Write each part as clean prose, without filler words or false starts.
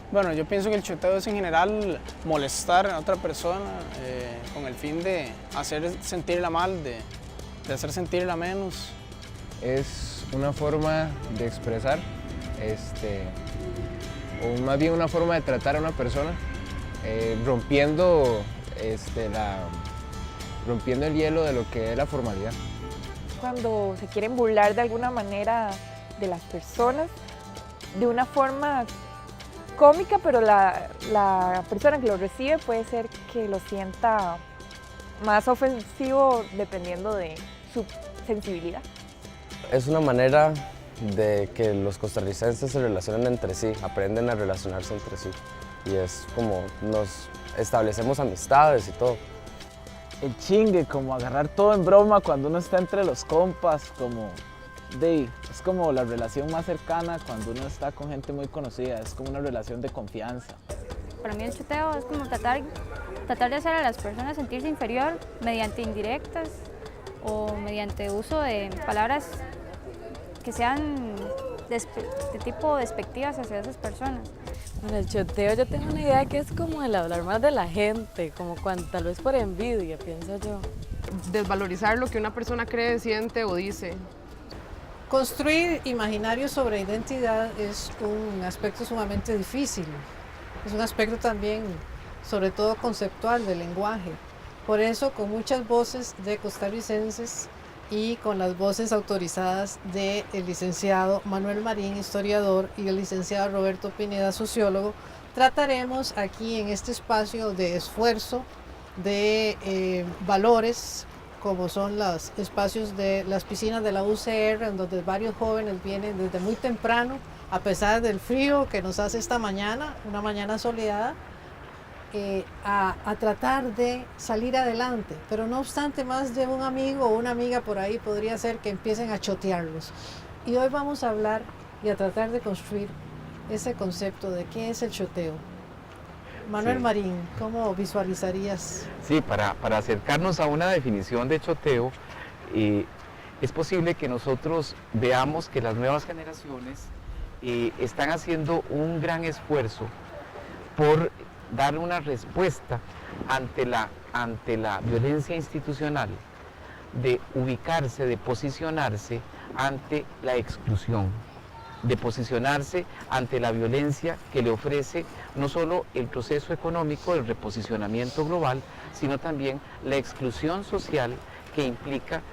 Bueno, yo pienso que el choteo es en general molestar a otra persona con el fin de hacer sentirla mal, de hacer sentirla menos. Es una forma de expresar, o más bien una forma de tratar a una persona, rompiendo el hielo de lo que es la formalidad. Cuando se quieren burlar de alguna manera de las personas, de una forma cómica, pero la persona que lo recibe puede ser que lo sienta más ofensivo dependiendo de su sensibilidad. Es una manera de que los costarricenses se relacionen entre sí, aprenden a relacionarse entre sí. Y es como nos establecemos amistades y todo. El chingue, como agarrar todo en broma cuando uno está entre los compas, es como la relación más cercana cuando uno está con gente muy conocida, es como una relación de confianza. Para mí el choteo es como tratar de hacer a las personas sentirse inferior mediante indirectas o mediante uso de palabras que sean de tipo despectivas hacia esas personas. Bueno, el choteo yo tengo una idea que es como el hablar más de la gente, como cuando tal vez por envidia, pienso yo. Desvalorizar lo que una persona cree, siente o dice. Construir imaginarios sobre identidad es un aspecto sumamente difícil. Es un aspecto también, sobre todo conceptual, del lenguaje. Por eso, con muchas voces de costarricenses y con las voces autorizadas del licenciado Manuel Marín, historiador, y el licenciado Roberto Pineda, sociólogo, trataremos aquí en este espacio de esfuerzo, de valores, como son los espacios de las piscinas de la UCR, en donde varios jóvenes vienen desde muy temprano, a pesar del frío que nos hace esta mañana, una mañana soleada, a tratar de salir adelante. Pero no obstante, más de un amigo o una amiga por ahí podría ser que empiecen a chotearlos. Y hoy vamos a hablar y a tratar de construir ese concepto de qué es el choteo. Manuel Marín, ¿cómo visualizarías? Sí, para acercarnos a una definición de choteo, es posible que nosotros veamos que las nuevas generaciones están haciendo un gran esfuerzo por dar una respuesta ante la violencia institucional, de ubicarse, de posicionarse ante la exclusión, de posicionarse ante la violencia que le ofrece no solo el proceso económico, el reposicionamiento global, sino también la exclusión social que implica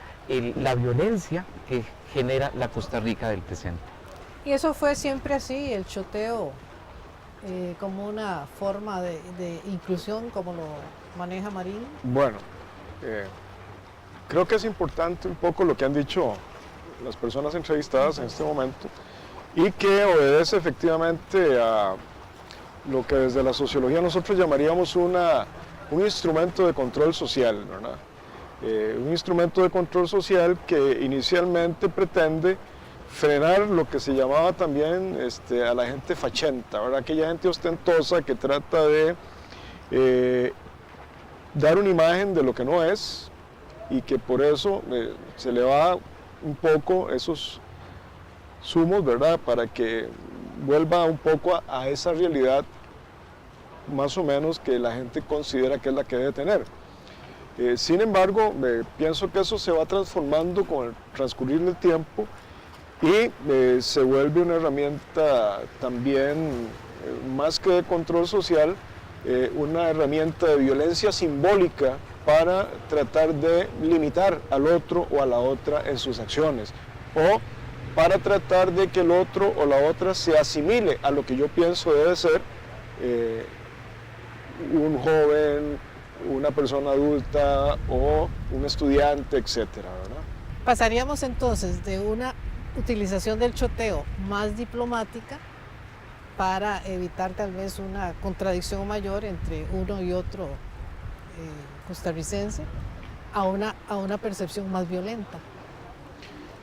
la violencia que genera la Costa Rica del presente. Y eso fue siempre así, el choteo como una forma de inclusión, como lo maneja Marín. Bueno, creo que es importante un poco lo que han dicho las personas entrevistadas en este momento, y que obedece efectivamente a lo que desde la sociología nosotros llamaríamos un instrumento de control social, ¿verdad? Un instrumento de control social que inicialmente pretende frenar lo que se llamaba también a la gente fachenta, ¿verdad? Aquella gente ostentosa que trata de dar una imagen de lo que no es, y que por eso se le va un poco esos sumos, ¿verdad?, para que vuelva un poco a esa realidad más o menos que la gente considera que es la que debe tener. Sin embargo, pienso que eso se va transformando con el transcurrir del tiempo y se vuelve una herramienta también, más que de control social, una herramienta de violencia simbólica para tratar de limitar al otro o a la otra en sus acciones, o para tratar de que el otro o la otra se asimile a lo que yo pienso debe ser un joven, una persona adulta o un estudiante, etcétera, ¿verdad? Pasaríamos entonces de una utilización del choteo más diplomática para evitar tal vez una contradicción mayor entre uno y otro costarricense a una percepción más violenta.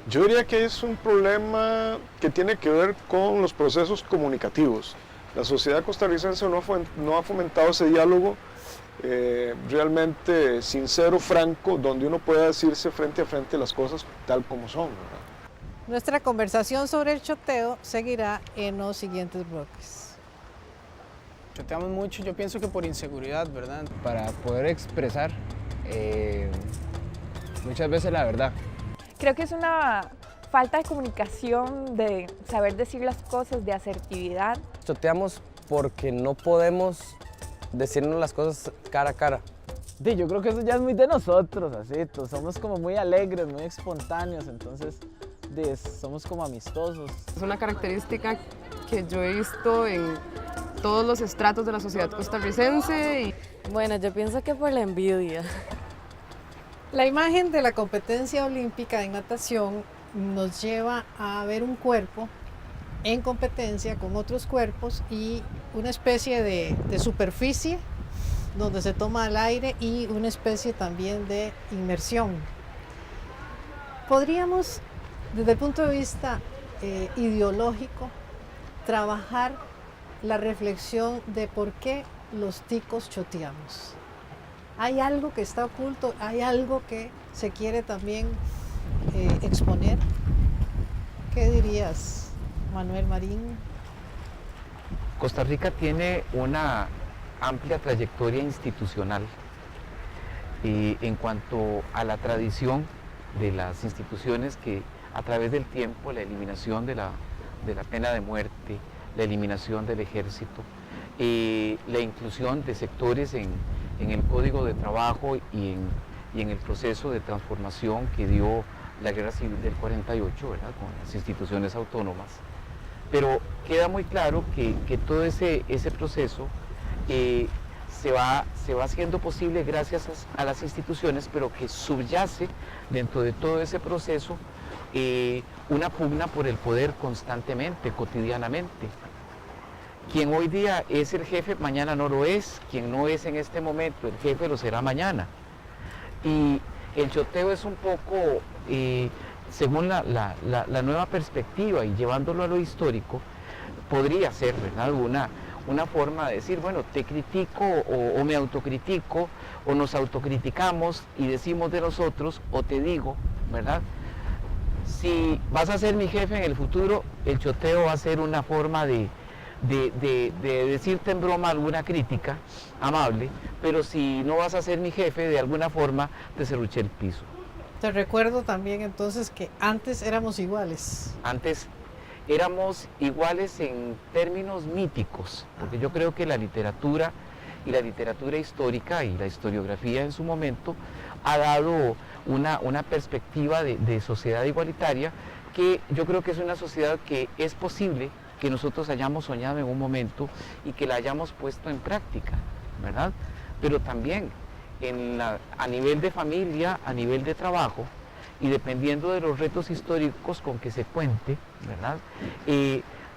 Yo diría que es un problema que tiene que ver con los procesos comunicativos. La sociedad costarricense no ha fomentado ese diálogo realmente sincero, franco, donde uno pueda decirse frente a frente las cosas tal como son, ¿verdad? Nuestra conversación sobre el choteo seguirá en los siguientes bloques. Choteamos mucho, yo pienso que por inseguridad, ¿verdad? Para poder expresar muchas veces la verdad. Creo que es una falta de comunicación, de saber decir las cosas, de asertividad. Choteamos porque no podemos decirnos las cosas cara a cara. Sí, yo creo que eso ya es muy de nosotros, así, somos como muy alegres, muy espontáneos, entonces somos como amistosos. Es una característica que yo he visto en todos los estratos de la sociedad costarricense. Bueno, yo pienso que por la envidia. La imagen de la competencia olímpica en natación nos lleva a ver un cuerpo en competencia con otros cuerpos y una especie de superficie donde se toma el aire y una especie también de inmersión. Podríamos, desde el punto de vista ideológico, trabajar la reflexión de por qué los ticos choteamos. ¿Hay algo que está oculto? ¿Hay algo que se quiere también exponer? ¿Qué dirías, Manuel Marín? Costa Rica tiene una amplia trayectoria institucional en cuanto a la tradición de las instituciones que a través del tiempo, la eliminación de la pena de muerte, la eliminación del ejército, la inclusión de sectores en el Código de Trabajo y en el proceso de transformación que dio la Guerra Civil del 48, ¿verdad? Con las instituciones autónomas. Pero queda muy claro que todo ese proceso se va haciendo posible gracias a las instituciones, pero que subyace dentro de todo ese proceso una pugna por el poder constantemente, cotidianamente. Quien hoy día es el jefe, mañana no lo es. Quien no es en este momento el jefe, lo será mañana. Y el choteo es un poco, según la nueva perspectiva y llevándolo a lo histórico, podría ser, ¿verdad?, una forma de decir, bueno, te critico o me autocritico o nos autocriticamos y decimos de nosotros, o te digo, ¿verdad? Si vas a ser mi jefe en el futuro, el choteo va a ser una forma de decirte en broma alguna crítica amable, pero si no vas a ser mi jefe, de alguna forma te serruché el piso. Te recuerdo también entonces que antes éramos iguales. Antes éramos iguales en términos míticos, porque yo creo que la literatura y la literatura histórica y la historiografía en su momento ha dado una perspectiva de sociedad igualitaria que yo creo que es una sociedad que es posible que nosotros hayamos soñado en un momento y que la hayamos puesto en práctica, ¿verdad? Pero también a nivel de familia, a nivel de trabajo, y dependiendo de los retos históricos con que se cuente, ¿verdad?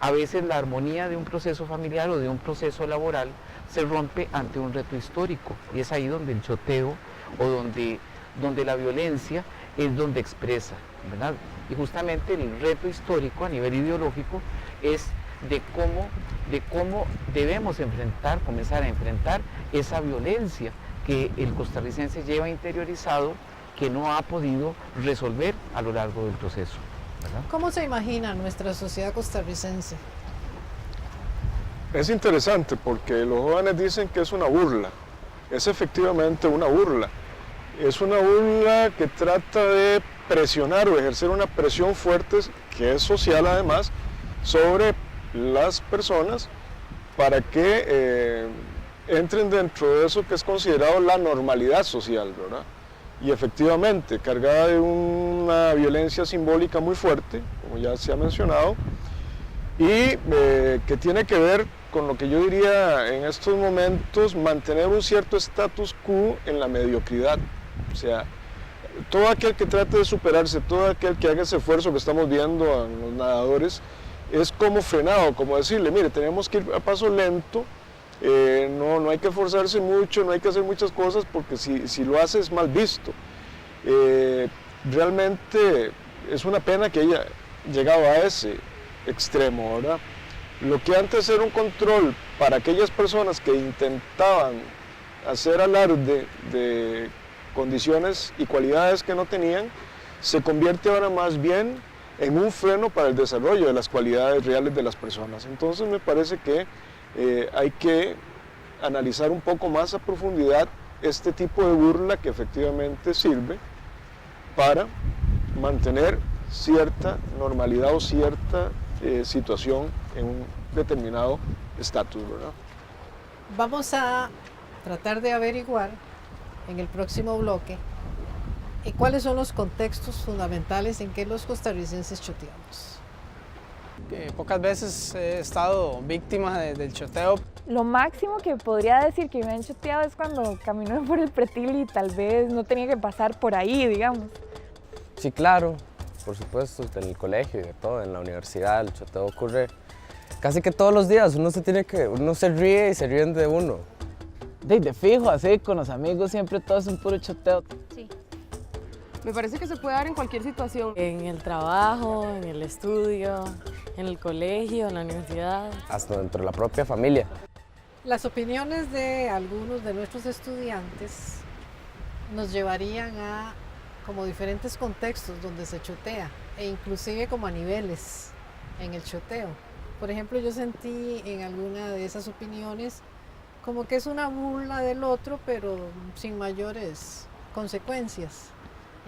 A veces la armonía de un proceso familiar o de un proceso laboral se rompe ante un reto histórico, y es ahí donde el choteo o donde la violencia es donde expresa, ¿verdad? Y justamente el reto histórico a nivel ideológico es de cómo debemos comenzar a enfrentar esa violencia que el costarricense lleva interiorizado, que no ha podido resolver a lo largo del proceso, ¿verdad? ¿Cómo se imagina nuestra sociedad costarricense? Es interesante porque los jóvenes dicen que es una burla. Es efectivamente una burla. Es una burla que trata de presionar o ejercer una presión fuerte, que es social además, sobre las personas para que entren dentro de eso que es considerado la normalidad social, ¿verdad? Y efectivamente, cargada de una violencia simbólica muy fuerte, como ya se ha mencionado, y que tiene que ver con lo que yo diría en estos momentos, mantener un cierto status quo en la mediocridad. O sea, todo aquel que trate de superarse, todo aquel que haga ese esfuerzo que estamos viendo a los nadadores, es como frenado, como decirle, mire, tenemos que ir a paso lento, no hay que esforzarse mucho, no hay que hacer muchas cosas, porque si lo hace es mal visto. Realmente es una pena que haya llegado a ese extremo, ¿verdad? Lo que antes era un control para aquellas personas que intentaban hacer alarde de condiciones y cualidades que no tenían, se convierte ahora más bien en un freno para el desarrollo de las cualidades reales de las personas. Entonces me parece que hay que analizar un poco más a profundidad este tipo de burla que efectivamente sirve para mantener cierta normalidad o cierta situación en un determinado estatus, ¿verdad? Vamos a tratar de averiguar en el próximo bloque cuáles son los contextos fundamentales en que los costarricenses choteamos. Pocas veces he estado víctima del choteo. Lo máximo que podría decir que me han choteado es cuando caminé por el pretil y tal vez no tenía que pasar por ahí, digamos. Sí, claro, por supuesto, en el colegio y de todo, en la universidad, el choteo ocurre casi que todos los días. Uno se ríe y se ríen de uno. De fijo, así, con los amigos siempre todo es un puro choteo. Sí. Me parece que se puede dar en cualquier situación. En el trabajo, en el estudio, en el colegio, en la universidad. Hasta dentro de la propia familia. Las opiniones de algunos de nuestros estudiantes nos llevarían a como diferentes contextos donde se chotea e inclusive como a niveles en el choteo. Por ejemplo, yo sentí en alguna de esas opiniones como que es una burla del otro, pero sin mayores consecuencias.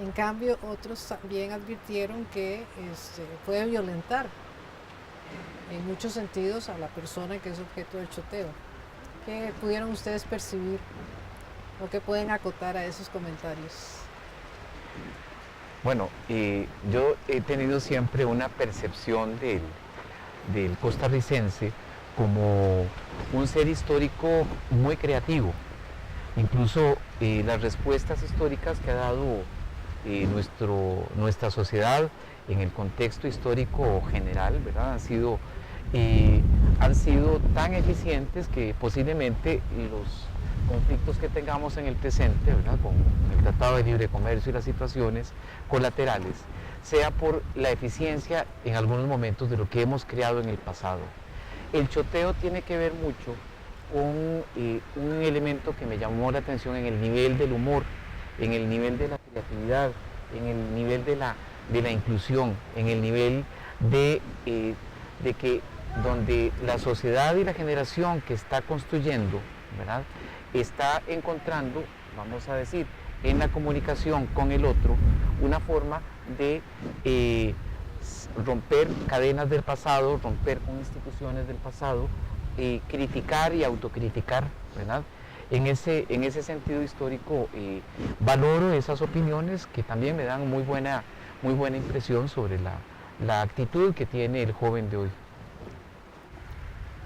En cambio, otros también advirtieron que puede violentar en muchos sentidos a la persona que es objeto del choteo. ¿Qué pudieron ustedes percibir o qué pueden acotar a esos comentarios? Bueno, yo he tenido siempre una percepción del costarricense como un ser histórico muy creativo. Incluso las respuestas históricas que ha dado nuestra sociedad en el contexto histórico general, ¿verdad? Han sido tan eficientes que posiblemente los conflictos que tengamos en el presente, ¿verdad? Con el Tratado de Libre Comercio y las situaciones colaterales, sea por la eficiencia en algunos momentos de lo que hemos creado en el pasado. El choteo tiene que ver mucho con un elemento que me llamó la atención en el nivel del humor, en el nivel de la creatividad, en el nivel de la inclusión, en el nivel de que donde la sociedad y la generación que está construyendo, ¿verdad?, está encontrando, vamos a decir, en la comunicación con el otro, una forma de romper cadenas del pasado, romper con instituciones del pasado, criticar y autocriticar, ¿verdad? En ese sentido histórico valoro esas opiniones que también me dan muy buena impresión sobre la actitud que tiene el joven de hoy.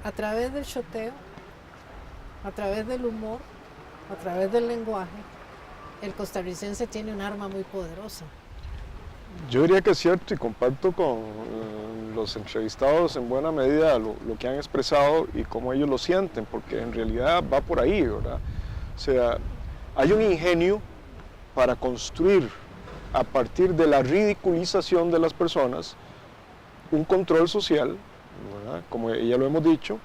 A través del choteo, a través del humor, a través del lenguaje, el costarricense tiene un arma muy poderosa. Yo diría que es cierto y comparto con los entrevistados en buena medida lo que han expresado y cómo ellos lo sienten, porque en realidad va por ahí, ¿verdad? O sea, hay un ingenio para construir a partir de la ridiculización de las personas un control social, ¿verdad?, como ya lo hemos dicho,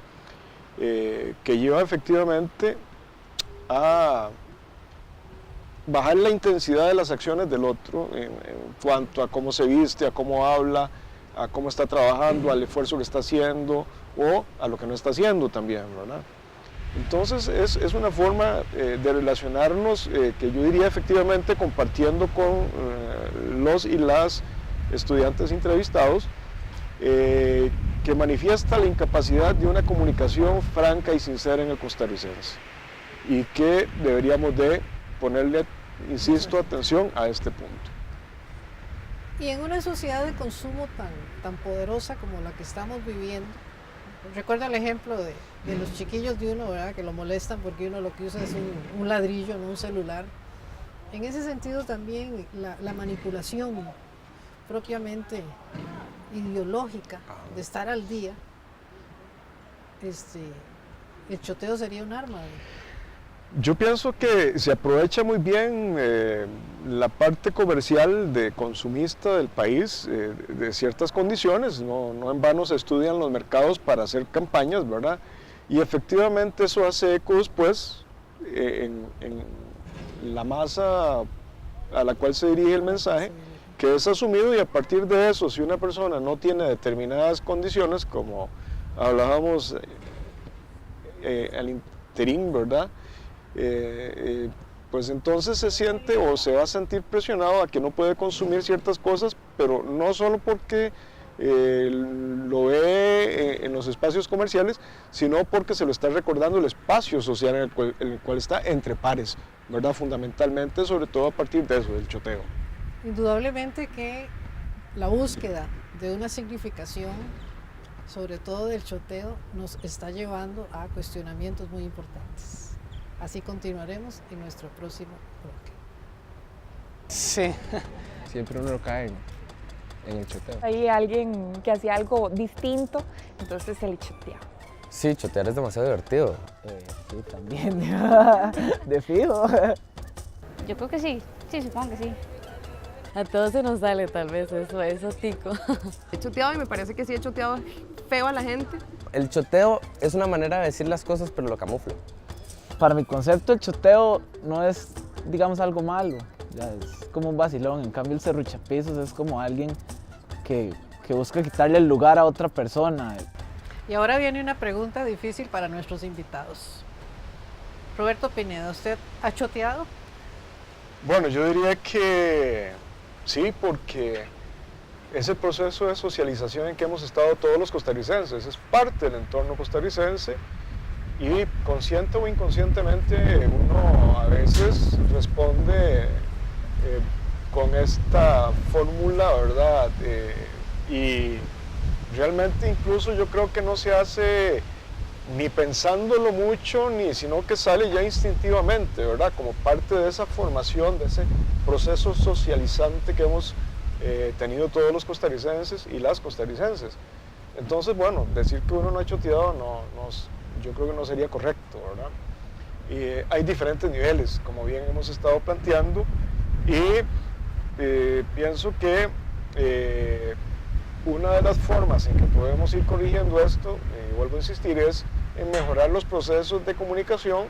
que lleva efectivamente a bajar la intensidad de las acciones del otro en cuanto a cómo se viste, a cómo habla, a cómo está trabajando, al esfuerzo que está haciendo o a lo que no está haciendo también, ¿verdad? Entonces es una forma de relacionarnos que yo diría efectivamente compartiendo con los y las estudiantes entrevistados, que manifiesta la incapacidad de una comunicación franca y sincera en el costarricense. y que deberíamos de ponerle, insisto, atención a este punto. Y en una sociedad de consumo tan poderosa como la que estamos viviendo, recuerdo el ejemplo de los chiquillos de uno, ¿verdad? Que lo molestan porque uno lo que usa es un ladrillo, no un celular. En ese sentido también la manipulación propiamente ideológica de estar al día, el choteo sería un arma. Yo pienso que se aprovecha muy bien la parte comercial de consumista del país de ciertas condiciones, no en vano se estudian los mercados para hacer campañas, ¿verdad? Y efectivamente eso hace ecos pues en la masa a la cual se dirige el mensaje, que es asumido, y a partir de eso, si una persona no tiene determinadas condiciones, como hablábamos al interín, ¿verdad? Pues entonces se siente o se va a sentir presionado a que no puede consumir ciertas cosas, pero no solo porque lo ve en los espacios comerciales, sino porque se lo está recordando el espacio social en el cual está entre pares, ¿verdad? Fundamentalmente, sobre todo a partir de eso, del choteo. Indudablemente que la búsqueda de una significación, sobre todo del choteo, nos está llevando a cuestionamientos muy importantes. Así continuaremos en nuestro próximo bloque. Sí. Siempre uno cae en el choteo. Hay alguien que hacía algo distinto, entonces se le choteaba. Sí, chotear es demasiado divertido. Sí, también. De fijo. Yo creo que sí, supongo que sí. A todos se nos sale tal vez eso tico. He choteado y me parece que sí he choteado feo a la gente. El choteo es una manera de decir las cosas, pero lo camufla. Para mi concepto, el choteo no es, digamos, algo malo. Ya es como un vacilón. En cambio, el serruchapisos es como alguien que busca quitarle el lugar a otra persona. Y ahora viene una pregunta difícil para nuestros invitados. Roberto Pineda, ¿usted ha choteado? Bueno, yo diría que sí, porque es el proceso de socialización en que hemos estado todos los costarricenses, es parte del entorno costarricense y consciente o inconscientemente uno a veces responde con esta fórmula, ¿verdad? Y realmente incluso yo creo que no se hace ni pensándolo mucho, sino que sale ya instintivamente, ¿verdad? Como parte de esa formación, de ese proceso socializante que hemos tenido todos los costarricenses y las costarricenses. Entonces, bueno, decir que uno no ha choteado, yo creo que no sería correcto, ¿verdad? Y hay diferentes niveles, como bien hemos estado planteando, y pienso que una de las formas en que podemos ir corrigiendo esto, vuelvo a insistir, es en mejorar los procesos de comunicación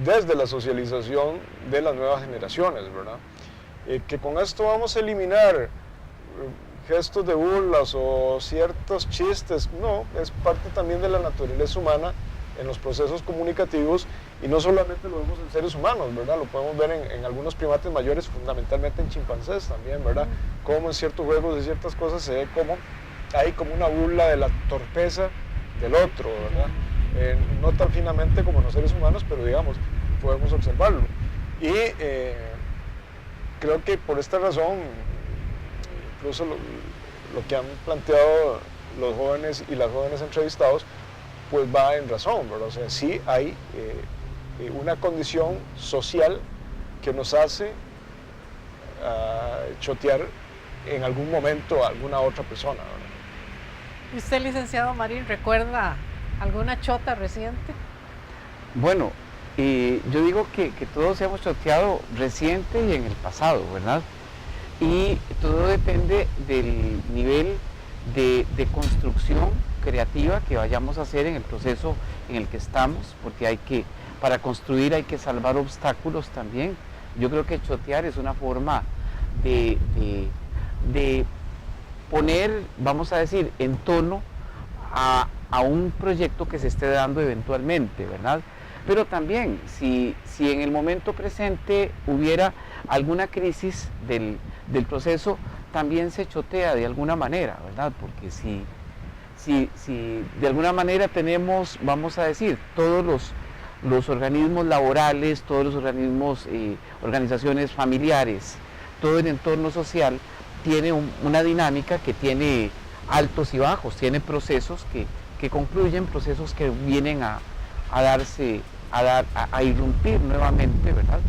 desde la socialización de las nuevas generaciones, ¿verdad? Que con esto vamos a eliminar gestos de burlas o ciertos chistes, no, es parte también de la naturaleza humana en los procesos comunicativos, y no solamente lo vemos en seres humanos, ¿verdad? Lo podemos ver en algunos primates mayores, fundamentalmente en chimpancés también, ¿verdad? Como en ciertos juegos de ciertas cosas se ve como hay como una burla de la torpeza del otro, ¿verdad? No tan finamente como en los seres humanos, pero digamos, podemos observarlo. Y creo que por esta razón, incluso lo que han planteado los jóvenes y las jóvenes entrevistados, pues va en razón, ¿verdad? O sea, sí hay una condición social que nos hace chotear en algún momento a alguna otra persona, ¿verdad? ¿Y usted, licenciado Marín, recuerda alguna chota reciente? Bueno, yo digo que todos hemos choteado reciente y en el pasado, ¿verdad? Y todo depende del nivel de construcción creativa que vayamos a hacer en el proceso en el que estamos, porque para construir hay que salvar obstáculos también. Yo creo que chotear es una forma de poner, vamos a decir, en tono a un proyecto que se esté dando eventualmente, ¿verdad? Pero también, si en el momento presente hubiera alguna crisis del proceso, también se chotea de alguna manera, ¿verdad? Porque si de alguna manera tenemos, vamos a decir, todos los organismos laborales, todos los organismos, organizaciones familiares, todo el entorno social tiene una dinámica que tiene altos y bajos, tiene procesos que concluyen, procesos que vienen a irrumpir nuevamente, ¿verdad?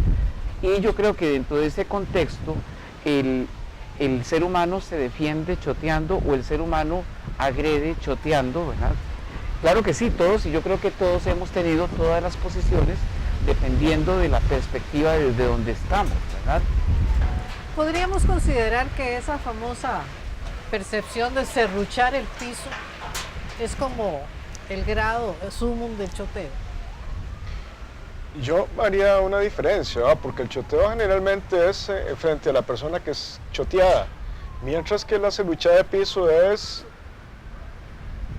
Y yo creo que dentro de ese contexto el ser humano se defiende choteando o el ser humano agrede choteando, ¿verdad? Claro que sí, todos, y yo creo que todos hemos tenido todas las posiciones dependiendo de la perspectiva desde donde estamos, ¿verdad? ¿Podríamos considerar que esa famosa percepción de serruchar el piso es como el grado sumum del choteo? Yo haría una diferencia, ¿verdad? Porque el choteo generalmente es frente a la persona que es choteada, mientras que la serruchada de piso es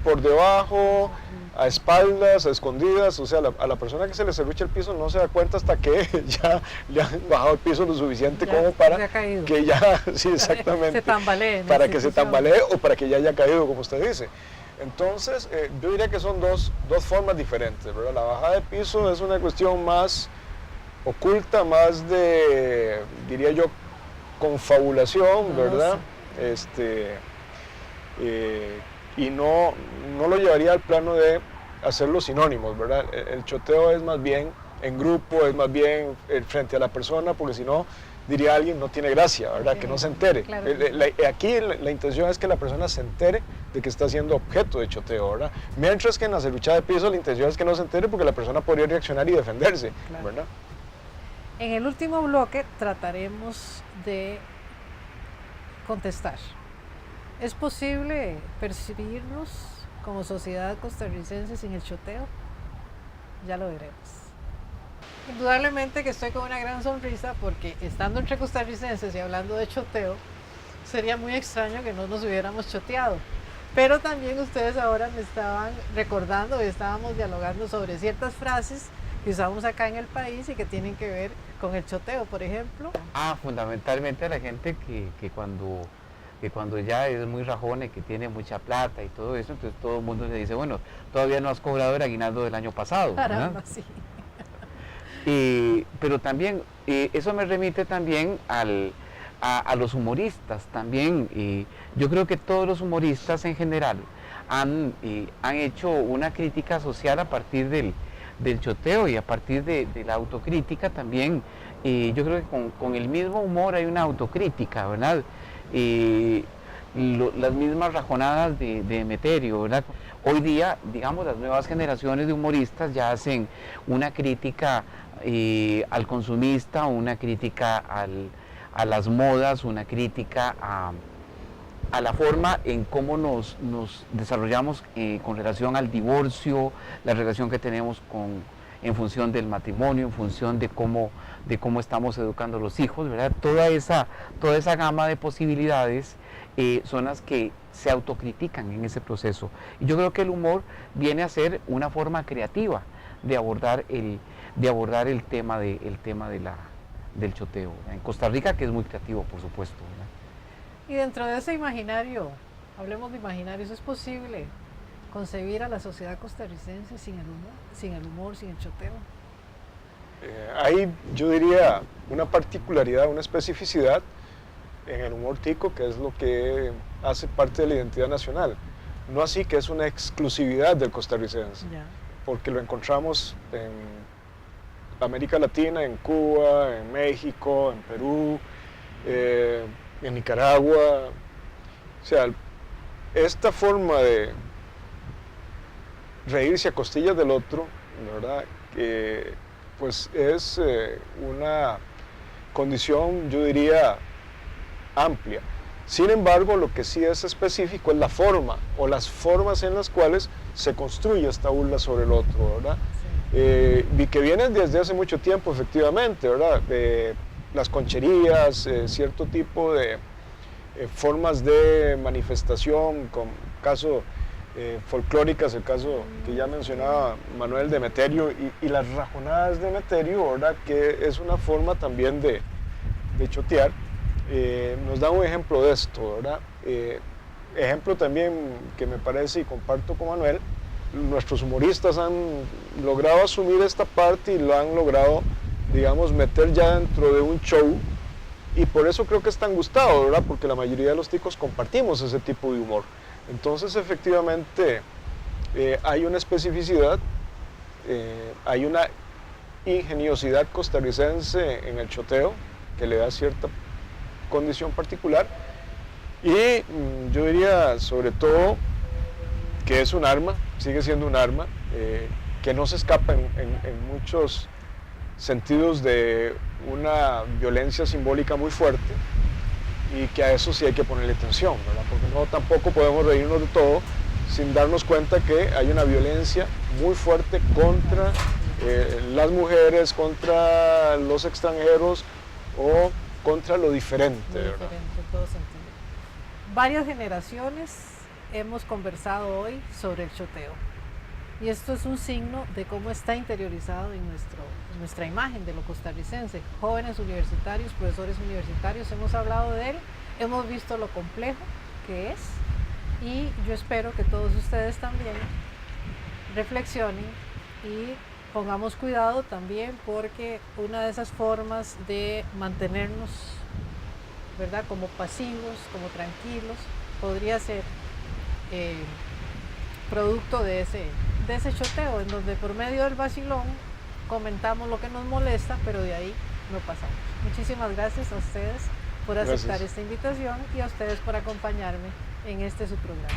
por debajo, a espaldas, a escondidas, o sea, a la persona que se le serrucha el piso no se da cuenta hasta que ya le han bajado el piso lo suficiente Ya, como para se ha caído. que ya, sí, exactamente, Se tambalee. para que se tambalee o para que ya haya caído, como usted dice. Entonces, yo diría que son dos formas diferentes, ¿verdad? La bajada de piso es una cuestión más oculta, más de, diría yo, confabulación, ¿verdad? Y no lo llevaría al plano de hacerlo sinónimos, ¿verdad? El choteo es más bien en grupo, es más bien frente a la persona, porque si no, diría alguien, no tiene gracia, ¿verdad? Sí, que no se entere. claro. Aquí la intención es que la persona se entere de que está siendo objeto de choteo, ¿verdad? Mientras que en la serruchada de piso la intención es que no se entere porque la persona podría reaccionar y defenderse, Claro. ¿verdad? En el último bloque trataremos de contestar. ¿Es posible percibirnos como sociedad costarricense sin el choteo? Ya lo veremos. Indudablemente que estoy con una gran sonrisa porque estando entre costarricenses y hablando de choteo, sería muy extraño que no nos hubiéramos choteado. Pero también ustedes ahora me estaban recordando y estábamos dialogando sobre ciertas frases que usamos acá en el país y que tienen que ver con el choteo, por ejemplo. Fundamentalmente a la gente que cuando ya es muy rajona y que tiene mucha plata y todo eso, entonces todo el mundo le dice, bueno, todavía no has cobrado el aguinaldo del año pasado, ¿verdad? Caramba, sí. Pero también, eso me remite también a los humoristas también. Yo creo que todos los humoristas en general han hecho una crítica social a partir del choteo y a partir de la autocrítica también. Yo creo que con el mismo humor hay una autocrítica, ¿verdad? Las mismas rajonadas de Emeterio, ¿verdad? Hoy día, digamos, las nuevas generaciones de humoristas ya hacen una crítica al consumista, una crítica a las modas, una crítica a la forma en cómo nos desarrollamos con relación al divorcio, la relación que tenemos en función del matrimonio, en función de cómo estamos educando a los hijos, ¿verdad? Toda esa gama de posibilidades son las que se autocritican en ese proceso. Y yo creo que el humor viene a ser una forma creativa de abordar el tema del choteo, ¿verdad? En Costa Rica, que es muy creativo, por supuesto, ¿verdad? Y dentro de ese imaginario, hablemos de imaginarios, ¿es posible concebir a la sociedad costarricense sin el humor, sin el choteo? Hay, yo diría, una particularidad, una especificidad en el humor tico, que es lo que hace parte de la identidad nacional. No así que es una exclusividad del costarricense, Ya. porque lo encontramos en América Latina, en Cuba, en México, en Perú, en Nicaragua. O sea, esta forma de reírse a costillas del otro, ¿verdad? Pues es una condición, yo diría, amplia. Sin embargo, lo que sí es específico es la forma o las formas en las cuales se construye esta burla sobre el otro, ¿verdad? Y que vienen desde hace mucho tiempo, efectivamente, ¿verdad? Las concherías, cierto tipo de formas de manifestación, con caso folclóricas, el caso que ya mencionaba Manuel de Emeterio, y las rajonadas de Emeterio, ¿verdad? Que es una forma también de chotear. Nos da un ejemplo de esto, ¿verdad? Ejemplo también que me parece y comparto con Manuel nuestros humoristas han logrado asumir esta parte y lo han logrado, digamos, meter ya dentro de un show, y por eso creo que es tan gustado, ¿verdad? Porque la mayoría de los ticos compartimos ese tipo de humor. Entonces, efectivamente, hay una especificidad, hay una ingeniosidad costarricense en el choteo que le da cierta condición particular, y yo diría sobre todo que es un arma, sigue siendo un arma, que no se escapa en muchos sentidos de una violencia simbólica muy fuerte, y que a eso sí hay que ponerle atención, ¿verdad? Porque no, tampoco podemos reírnos de todo sin darnos cuenta que hay una violencia muy fuerte contra las mujeres, contra los extranjeros o contra lo diferente, ¿verdad? Diferente en todo sentido. Varias generaciones hemos conversado hoy sobre el choteo, y esto es un signo de cómo está interiorizado en nuestra imagen de lo costarricense. Jóvenes universitarios, profesores universitarios, hemos hablado de él, hemos visto lo complejo que es, y yo espero que todos ustedes también reflexionen y pongamos cuidado también, porque una de esas formas de mantenernos, ¿verdad?, como pasivos, como tranquilos, podría ser producto de ese choteo, en donde por medio del vacilón comentamos lo que nos molesta, pero de ahí no pasamos. Muchísimas gracias a ustedes por aceptar esta invitación, y a ustedes por acompañarme en este su programa.